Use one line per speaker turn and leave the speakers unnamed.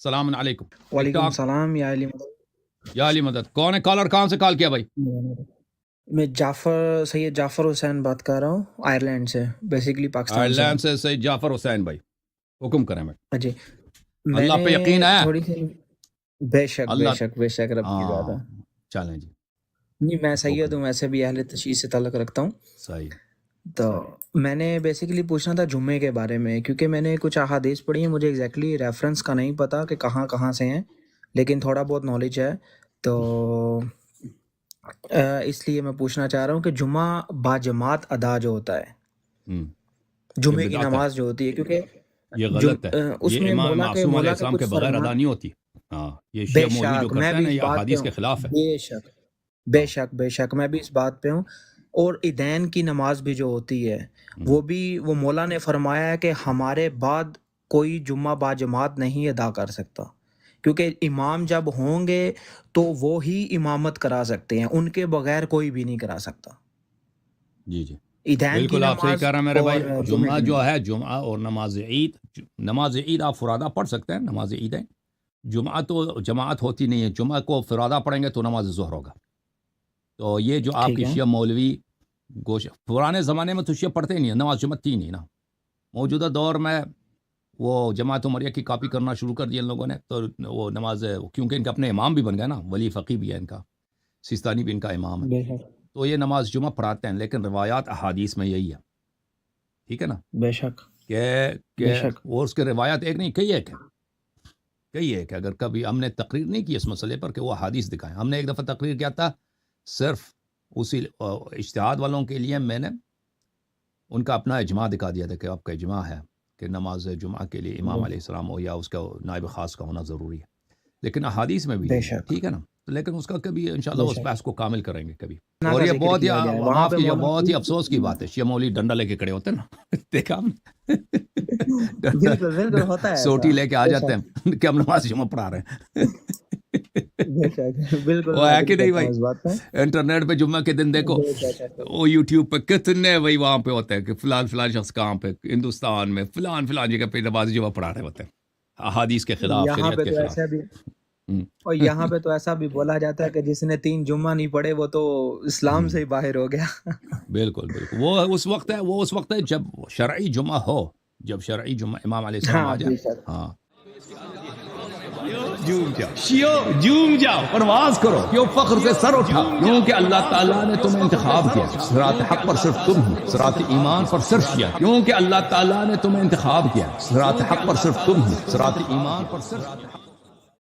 السلام علیکم ٹک
وعلیکم
ٹاک
السلام یا علی مدد۔
یا علی مدد کون ہے کالر کہاں سے کال کیا بھائی
میں سید جعفر حسین بات کر رہا ہوں آئرلینڈ سے، بیسیکلی پاکستان سے
آئرلینڈ سے سید جعفر حسین بھائی حکم کریں میں
ہوں۔ جی میں
اللہ پہ
نے
یقین ہے
تھوڑی سی بے شک
اللہ
بے شک رب کی ذات ہے۔
ہاں چلیں جی
نہیں میں سید
حکم
ہوں، ویسے بھی اہل تشیع سے تعلق رکھتا ہوں۔
صحیح
تو میں نے بیسیکلی پوچھنا تھا جمعے کے بارے میں، کیونکہ میں نے کچھ احادیث پڑھی ہیں، مجھے ایگزیکٹلی ریفرنس کا نہیں پتہ کہ کہاں سے ہیں، لیکن تھوڑا بہت نالج ہے۔ تو اس لیے میں پوچھنا چاہ رہا ہوں کہ جمعہ باجماعت ادا جو ہوتا ہے،
ہم، یہ
جمعے کی
بدعت ہے
نماز جو ہوتی ہے، کیونکہ
یہ غلط ہے
اس
یہ
میں
امام معصوم علیہ
مولا کے
السلام کے
کچھ
بغیر
فرمان،
ادا نہیں ہوتی ہاں یہ
بے
شیعہ مولوی جو
شک میں
کرتے ہیں
بھی
نا
اس
یہ
بات پہ
احادیث
ہوں،
کے خلاف ہے
بے
ہاں
شک میں بھی اس بات پہ ہوں۔ اور عیدین کی نماز بھی جو ہوتی ہے
ہم،
وہ مولا نے فرمایا ہے کہ ہمارے بعد کوئی جمعہ باجماعت نہیں ادا کر سکتا، کیونکہ امام جب ہوں گے تو وہ ہی امامت کرا سکتے ہیں، ان کے بغیر کوئی بھی نہیں کرا سکتا،
جی جی
عیدین کی
بالکل آپ صحیح
نماز
کہہ رہے ہیں میرے
اور
بھائی
جمعے
جمعہ
کی
جو
نماز۔
ہے جمعہ اور نماز عید آپ فرادہ پڑھ سکتے ہیں نماز عید ہے جمعہ تو جماعت ہوتی نہیں ہے جمعہ کو فرادہ پڑھیں گے تو نماز ظہر ہوگا تو یہ جو آپ
ٹھیک
کی
ہے،
شیعہ مولوی گوش پرانے زمانے میں تو شیعہ پڑھتے ہی نہیں ہے نماز جمعہ تھی نہیں نا موجودہ دور میں وہ جماعت عمریہ کی کاپی کرنا شروع کر دیا ان لوگوں نے تو وہ نماز کیونکہ ان کا اپنے امام بھی بن گئے نا ولی فقی بھی ہے ان کا سیستانی بھی ان کا امام ہے
بے شک
تو یہ نماز جمعہ پڑھاتے ہیں لیکن روایات احادیث میں یہی ہے ٹھیک ہے نا
بے شک
کہ وہ اس کے روایات ایک نہیں کئی ایک ہے اگر کبھی ہم نے تقریر نہیں کی اس مسئلے پر کہ وہ حدیث دکھائیں ہم نے ایک دفعہ تقریر کیا تھا صرف اسی اجتہاد والوں کے لیے میں نے ان کا اپنا اجماع دکھا دیا تھا کہ آپ کا اجماع ہے کہ نماز جمعہ کے لیے امام علیہ السلام ہو یا اس کا نائب خاص کا ہونا ضروری ہے لیکن احادیث میں بھی
بے
یہی ہے
شک
ٹھیک ہے نا لیکن اس کا کبھی انشاءاللہ
بے
اس
شک
بحث کو کامل کریں گے کبھی
نا
اور
کا
یہ
ذکر
بہت ہی
کیا جائے وہاں
معاف
پہ
کیجیے
مولانا
بہت ہی افسوس کی بات ہے شیعہ مولوی ڈنڈا لے کے کھڑے ہوتے ہیں نا دیکھا ہم نے
بالکل ہوتا ہے
سوٹی
ایسا،
لے کے آ
بے
جاتے
شک
ہیں کہ ہم نماز جمعہ پڑھا رہے ہیں
بے شک بالکل
وہ
میں
ہے کہ
ایگری
نہیں
کرتا
بھائی
ہوں اس بات پہ۔
انٹرنیٹ پہ جمعہ کے دن دیکھو
بے شک
وہ یوٹیوب پہ کتنے وہی وہاں پہ ہوتے ہیں کہ فلان شخص کہاں پہ ہندوستان میں فلان جگہ پہ نماز جمعہ پڑھا رہے ہوتے ہیں احادیث کے خلاف
یہاں
شریعت
پہ
کے
تو
خلاف
ایسا بھی اور یہاں پہ تو ایسا بھی بولا جاتا ہے کہ جس نے 3 جمعہ نہیں پڑھے وہ تو اسلام سے ہی باہر ہو گیا۔
بالکل وہ اس وقت ہے جب شرعی جمعہ ہو جب شرعی جمعہ امام علیہ السلام
ہاں
آ
بے
جائے
شک
ہاں جوم جاؤ پرواز کرو کیوں فخر سے سر اٹھا کیونکہ اللہ تعالیٰ نے تمہیں انتخاب کیا صراط حق پر صرف تم ہی صراط ایمان پر صرف شیعہ کیونکہ اللہ تعالیٰ نے تمہیں انتخاب کیا صراط حق پر صرف تم ہی صراط ایمان پر صرف